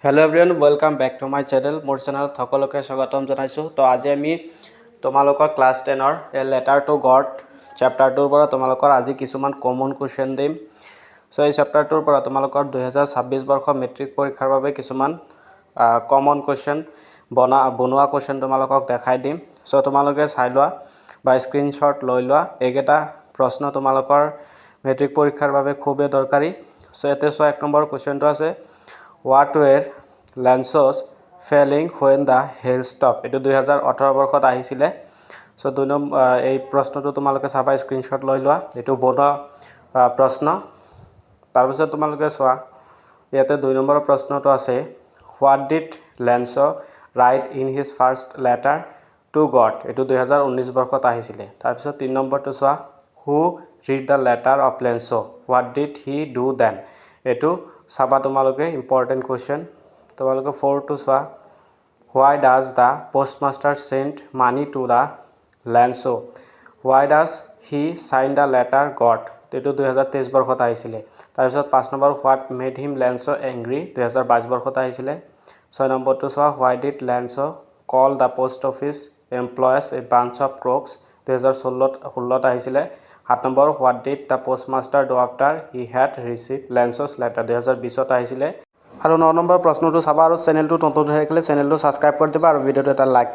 Hello everyone welcome back to my channel मोर channel সকলোকে স্বাগতম জনাইছো তো আজি আমি তোমালোকৰ ক্লাস 10 ৰ এ লেটাৰ টু গড চেপ্টাৰটোৰ পৰা তোমালোকৰ আজি কিছুমান কমন কোৱেশ্চন দিম সো এই চেপ্টাৰটোৰ পৰা তোমালোকৰ 2026 বৰ্ষ মেট্ৰিক পৰীক্ষাৰ বাবে কিছুমান কমন কোৱেশ্চন বনোৱা কোৱেশ্চন তোমালোকক দেখাই দিম সো তোমালোকে চাই লোৱা বা স্ক্ৰিনশ্বট লৈ লোৱা এইকেইটা প্ৰশ্ন তোমালোকৰ মেট্ৰিক পৰীক্ষাৰ বাবে খুবেই দৰকাৰী সো এতে সো এক নম্বৰ কোৱেশ্চনটো আছে What were Lance's failing when the hail stopped? এটো 2018 বৰ্ষত আহিছিলে সো দুই নম্বৰ এই প্ৰশ্নটো তোমালোকে চাবা স্ক্ৰিনশ্বট লৈ লোৱা এটো বড় প্ৰশ্ন তাৰ পিছত তোমালোকে চোৱা ইয়াতে দুই নম্বৰ প্ৰশ্নটো আছে What did Lance write in his first letter to God? এটো 2019 বৰ্ষত আহিছিলে তাৰ পিছত তিন নম্বৰটো চোৱা Who read the letter of Lance? What did he do then? এটো চাবা তোমালোকে ইম্পৰ্টেন্ট কোৱেশ্চন তোমালোকে 4 টু চোৱা Why does the postmaster send money to the Lance? Why does he sign the letter God? এটো 2023 বৰ্ষত আহিছিলে তাৰ পিছত 5 number What made him Lance angry? 2022 বৰ্ষত আহিছিলে 6 নম্বৰটো চোৱা Why did Lance call the post office employees a bunch of crooks? 2016 আহিছিলে 7 number What did the postmaster do after he had received Lance's letter? 2020 আহিছিলে আৰু 9 নম্বৰ প্ৰশ্নটো চাবা আৰু চেনেলটো নতুন হৈ থাকিলে চেনেলটো সাবস্ক্ৰাইব কৰি দিবা আৰু ভিডিওটো এটা লাইক